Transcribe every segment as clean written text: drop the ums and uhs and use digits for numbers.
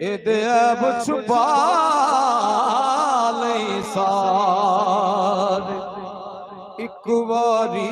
एदे ऐब छुपा लई सार एक बारी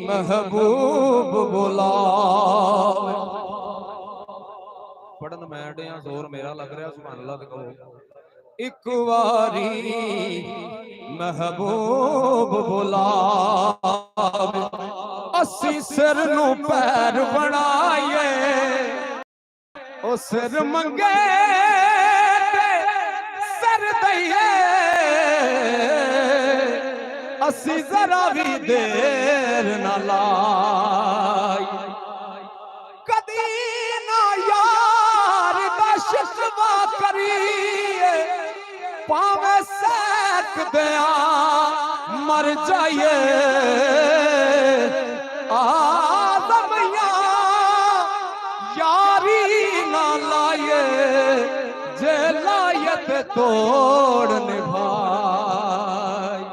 महबूब बुलावे। पढ़न मैं जोर मेरा लग रहा सुभान अल्लाह कहो। एक बारी महबूब बुलावे असी सिर नू पैर बनाइए ओ सिर मंगे सर दईए असी जरा भी देर न लाई कदी ना यार दा शिकवा करिए पावे सैक दिया मर जाइए आदमिया यारी ना लाए जे लायत तोड़ निभाई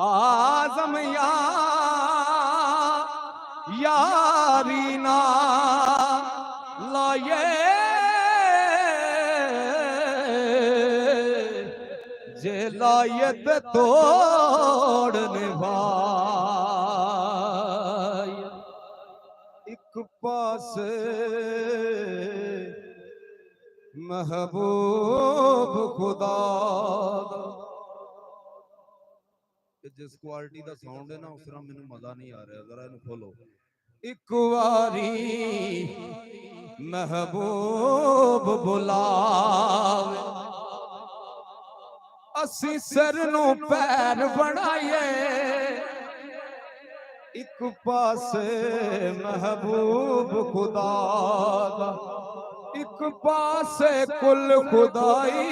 आजमिया यारी ना लाए जे लायत तोड़ निभाई। एक पास महबूब खुदा जिस क्वालिटी का साउंड है ना उस तरह मैनू मजा नहीं आ रहा जरा इन्हें खोलो। एक बारी महबूब बुलावे असी सिर नू पैर बनाइए एक पासे महबूब खुदा एक पासे कुल खुदाई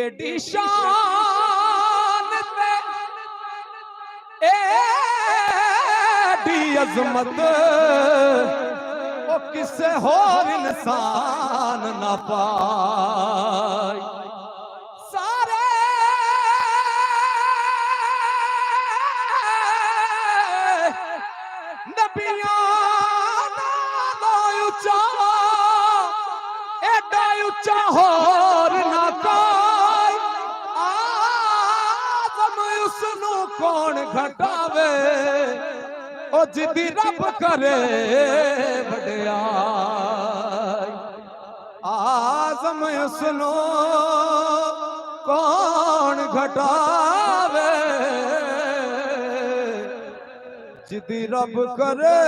एडी शान ते एडी अजमत ओ किसे होर इंसान ना पाई सारे नबियां दा उच्चा एडा उच्चा होर ना कोई आदम उसनू कौन घटावे ओ जिदी रब करे वड्याई आजम उसनू कौन घटावे जिदी रब करे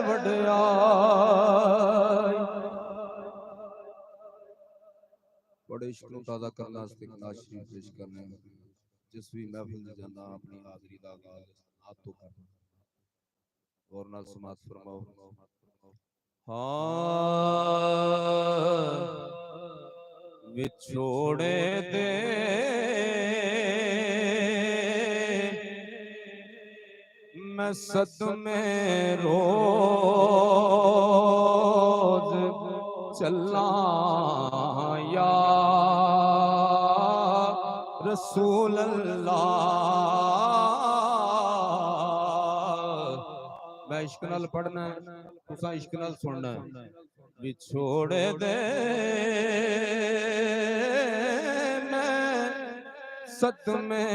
वड्याई। बड़े इश्क नूं ताज़ा करना इस्तिक़बाल शरीफ पेश करने जिस भी महफिल में जाना अपनी हाज़री दा आगाज़ हाथ तो कर और नाल समात फरमाओ। हाँ विछोड़े दे मैं सदमे रोज चला या रसूल अल्लाह। मैं इश्क नाल पढ़ना है तुसा इश्क नाल सुनना है। विछोड़ दे मैं सदमे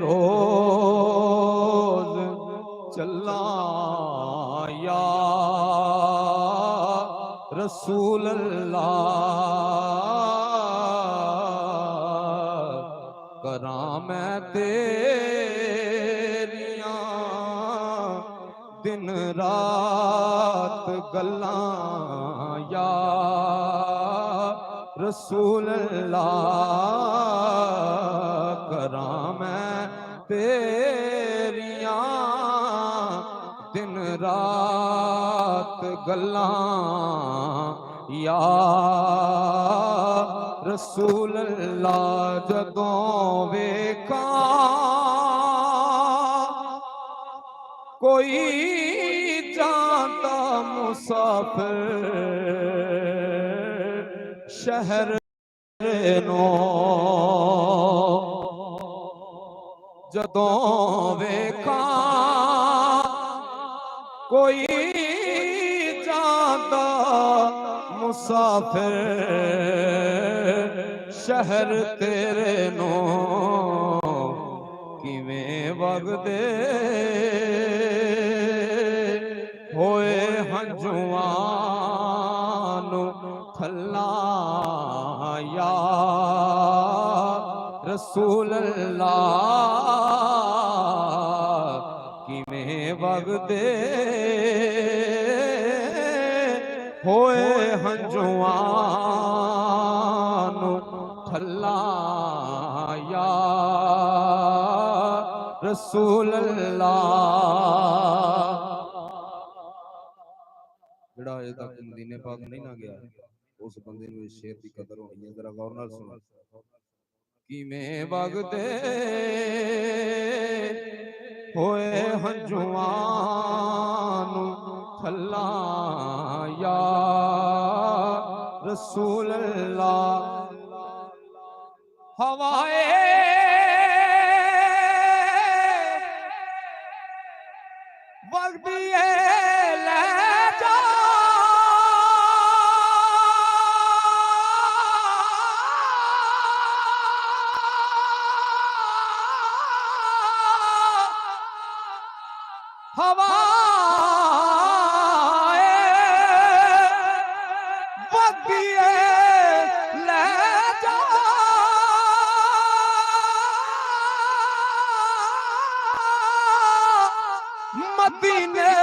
रोज चला या रसूल अल्लाह करा मैं तेरिया दिन रात गल्लां या रसूल अल्लाह करा मैं तेरिया दिन रात गल्लां या रसूल अल्लाह। जदों वेखा कोई जाता मुसाफिर शहर नो जदों वेखा कोई जाता मुसाफिर शहर तेरे नो किवें वगदे होए हंजुआं नू थल्ला या रसूल अल्लाह किवें वगदे होए हंजुआं नू थल्ला या रसूल अल्लाह। जिहड़ा अजे तक मदीने पाक नहीं ना गया उस बंदे नूं इस शेर की कदर होनी है। जरा गौर नाल सुनो। किवें वगदे होए हंजुआं नू थल्ला या रसूल अल्लाह। हवाए वगदी ले जा हवाए वगदी ले जा मदीने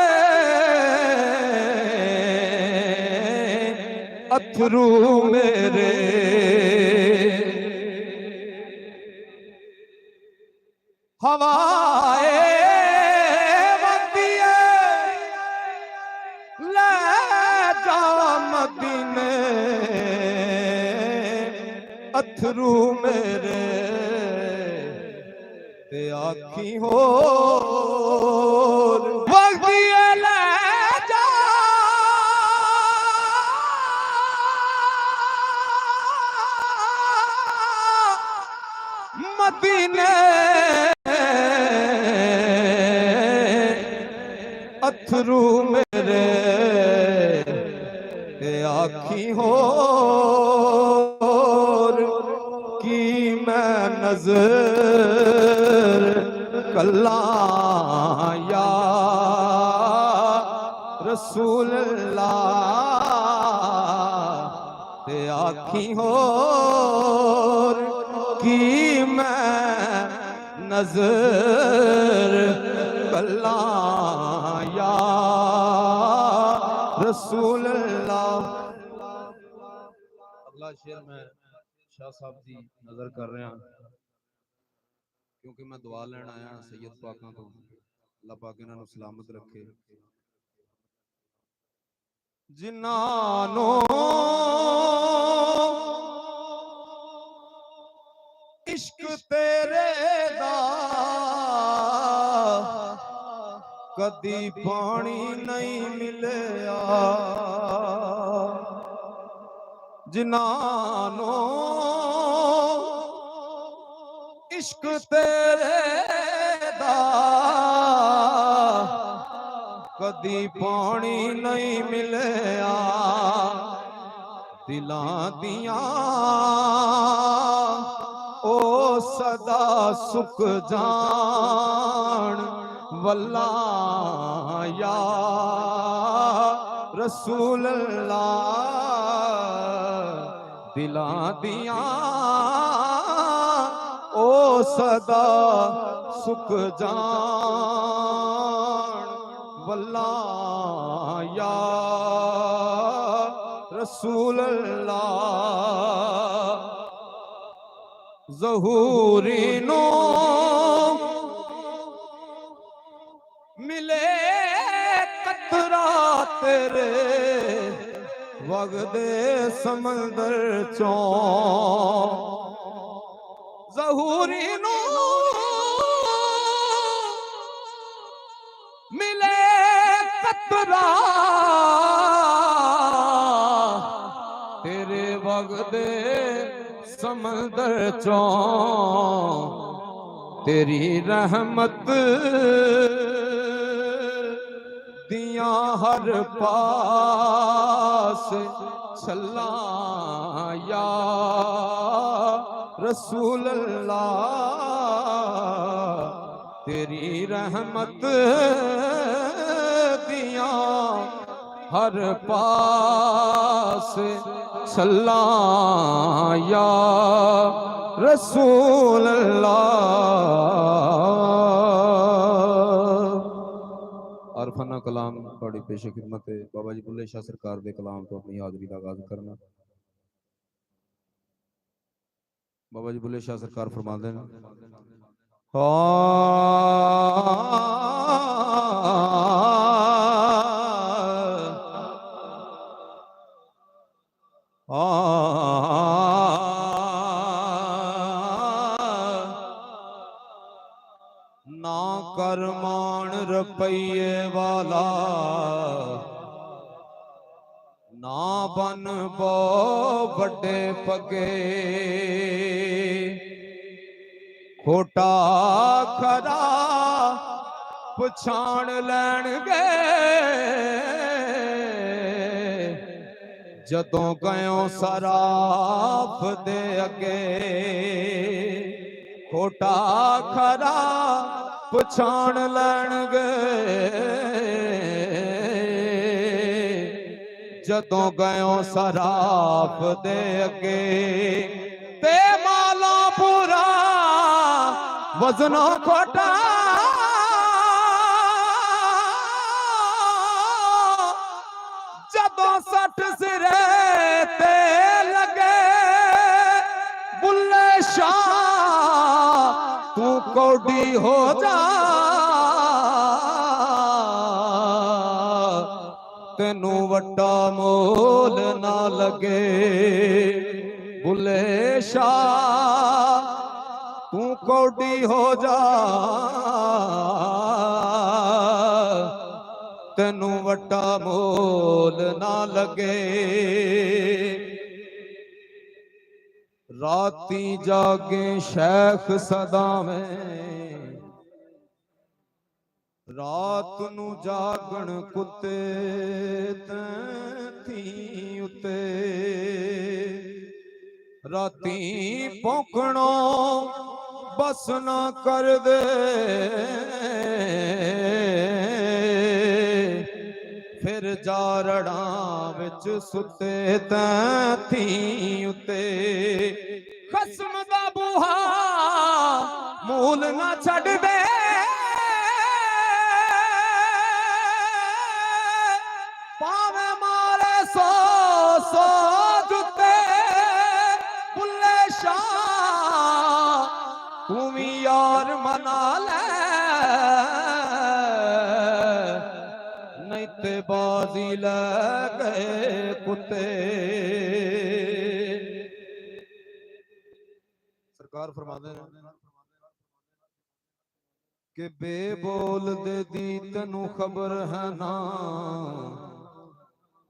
अथरू मेरे हवाए वगदी ले जा मदीने अथरू मेरे ते आखी हो वगदी ले जा मदीने अथरू मेरे ते आखी हो की मैं नजर कल्ला या रसूल अल्लाह ते आखी हो की मैं नजर कल्ला या रसूल अल्लाह। अगला शेर मैं शाह साहब की नजर कर रहा क्योंकि मैं दुआ लैन आया सैयद पाकों तो अल्लाह पाक इन्हां नूं सलामत रखे। जिन्हां इश्क तेरे दा कदी पानी नहीं मिलया जिन्हां इश्क तेरे दा कदी पानी नहीं मिलया दिलां दियां ओ सदा सुख जान वल्ला या रसूल अल्लाह। दिलां दियां ओ सदा सुख जान वल्ला या रसूल अल्लाह। ज़हूरी नो मिले कतरा तेरे वगदे समंदर चों ज़हूरी नो मिले कतरा तेरे वगदे समंदर चों तेरी रहमत दियां हर पास सल्ला या रसूल अल्लाह, तेरी रहमत दिया हर पास सल्ला या रसूल अल्लाह। और फना कलाम थोड़ी पेश खिदमत है बाबा जी बुल्ले शाह सरकार दे कलाम तो अपनी हाजरी का आगाज करना। बाबा जी बुल्ले शाह सरकार फरमाते हैं ना कर मान रुपये वाला ना बन बो बड़े पगे, खोटा खरा पछाण लैणगे जदों गयो सराफ दे अगे, खोटा खरा पछाण लैणगे जदों गयो सराफ दे अगे, ते माला पूरा वजना खोटा जदों सट सिरे ते लगे, बुल्ले शाह तू कौडी हो जा तेनू वड्डा मोल ना लगे, बुल्ले शाह तू कौडी हो जा तेनू वड्डा मोल ना लगे। राती जागे शेख सदा में रात नू जागण कुत्ते थी उते, राती भौंकणो बस ना कर दे फिर जारड़ा विच सुते थी उते, खसम दा बूहा मूल ना छड़ दे पावे मारे सो सो जुते, बुल्ले शाह तू भी यार मना ले नहीं ते बाजी ले गए कुत्ते। सरकार फरमाते हैं कि बेबोल दे दी तैनू खबर है ना,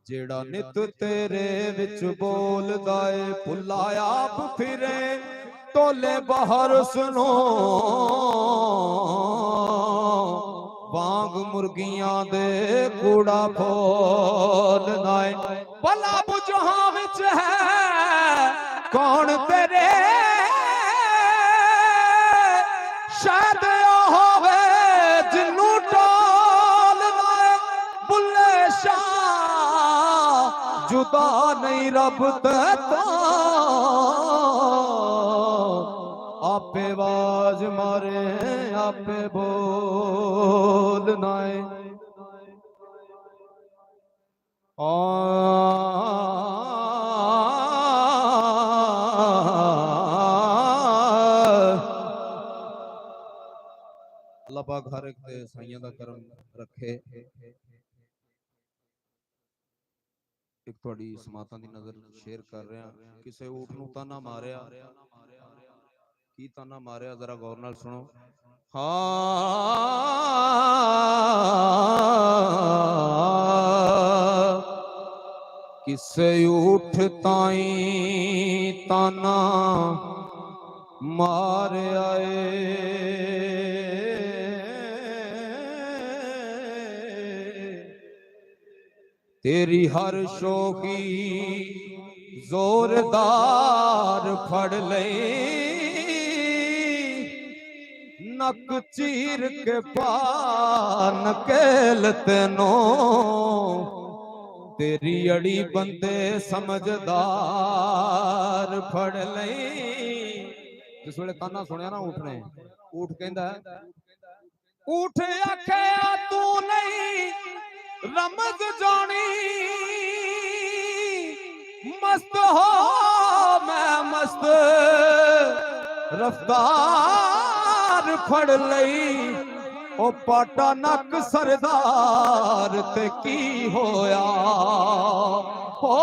जेड़ा नित तेरे विच बोलदा ए भुला आप फिरे टोले बाहर सुनो वांग मुर्गियां दे कूड़ा फोलदा ए, भला बुझां विच है कौन तेरे शायद होवे जिन्नू टोलदा ए, बुल्ले शाह जुदा नहीं रब ते तो आपे आवाज मारे आपे बोलना है। अल्लाह पाक हर एक दे साइयां दा करम रखे। एक थोड़ी समातां दी नजर शेयर कर रहे हैं, किसे ऊठ नूं ताना मारिया की ताना मारिया जरा गौर नाल सुनो। किसे ऊठ ताई ताना मारिया तेरी हर शोखी जोरदार फड़ ले, नक चीर के पान केल तेनो, तेरी अड़ी बंदे समझदार फड़ ले। जिस वे ताना सुनिया ना ऊठ ने, ऊठ कहंदा ऊठ आखे तू नहीं रमज जानी, मस्त हो मैं मस्त रफ्तार फड़ लई। ओ पाटा नक सरदार ते की होया हो,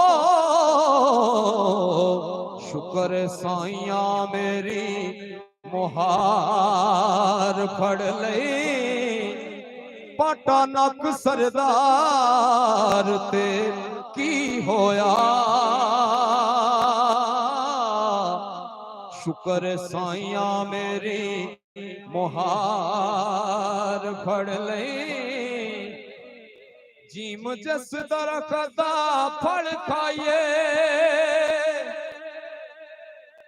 शुक्र साइया मेरी मुहार फड़ लई। पाटा नक सरदार ते की होया, शुक्र साइया मेरी मुहार फड़ ले। जीम जस दरख्त दा फल खाइए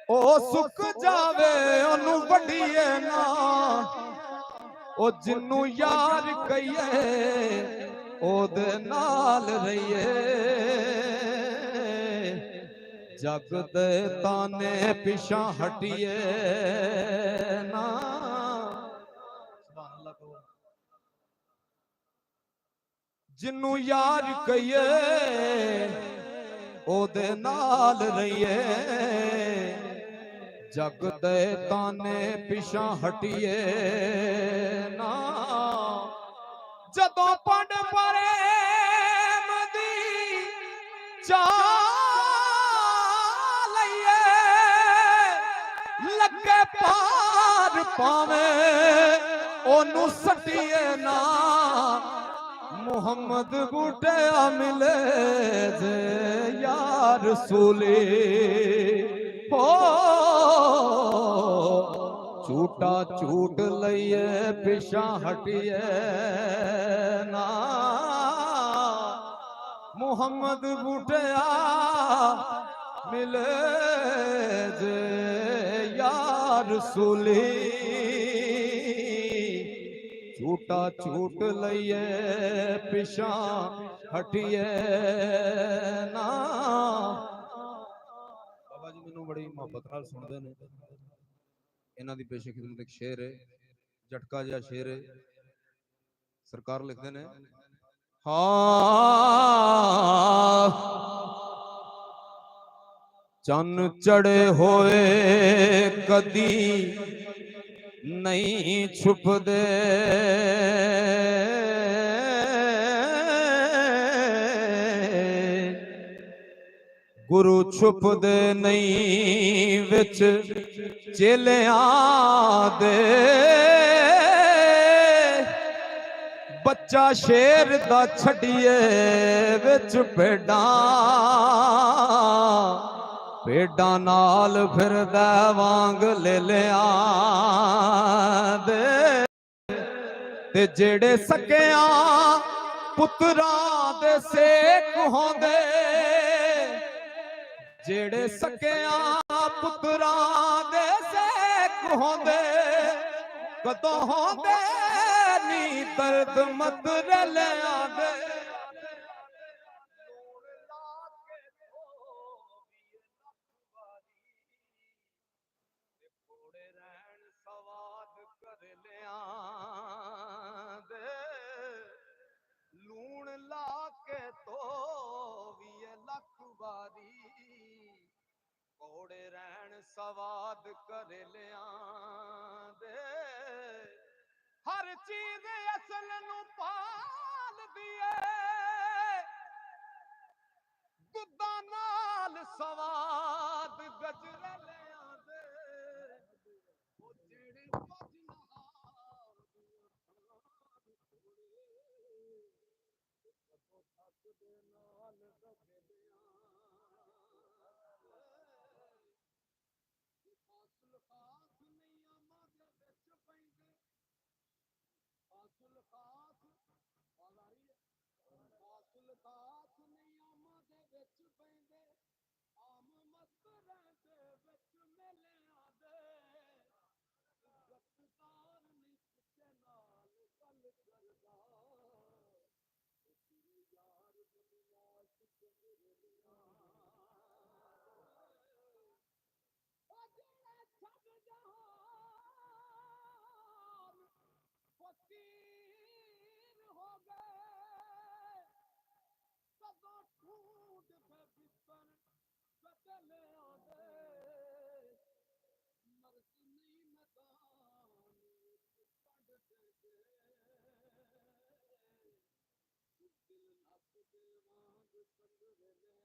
ओ सुक जावे ओनू वढीए ना, ओ जिन्नू यार कहिए ओदे नाल रहिए। जग दे ताने पिछा हटिए ना, जिन्नू यार कहिए ओदे नाल रहिए। जग दे ताने पिछा हटिए ना, जदों पंड परे मदी चाल लगे पार पावे ओनू सटिए ना। मुहम्मद बूटे मिले जे यार रसूली हो, झूठा झूठ लइए पिछा हटिए ना। मुहम्मद बूटिया मिले जे यार रसूली, झूठा झूठ लइए पिछा हटिए ना। बाबा जी मैनू बड़ी मोहब्बत नाल सुनते ने, इन्हां दी पेशे खिदमत एक शेर है, झटका जिहा शेर है। सरकार लिखते ने, हाँ चन चढ़े होए कदी नहीं छुपदे, गुरु छुपदे नहीं विच चेलियां दे। बच्चा शेर दा छड़िए विच भेडां, भेडां नाल फिरदा वांग लेलियां दे। ते जेड़े सकियां पुत्रां दे सेक होंदे, जेड़े सकियां पुत्रां दे सेक होंदे, कदों होंदे नी दर्द मत रलियां दे। लूण ला के तो भी लख बारी, कोड़े रहन सवाद कर लिया दे। हर चीज असल नू पाल दिए, दुद्धा नाल सवाद गजरे लिया दे। ओ जेड़ी बिच पैंदे आम मस्तरां दे बिच मिलियां दे इज्जतदार नहीं किसे नाल गल करदा तेरे यार दुनिया शुक्रिया ओ जेड़ा छड़ जहान फकीर हो गए कदों ढूंढ पे बिस्तर बदले आदे मर्द नहीं मैदान पढ़ दे दिल नस दे वांग संग वेले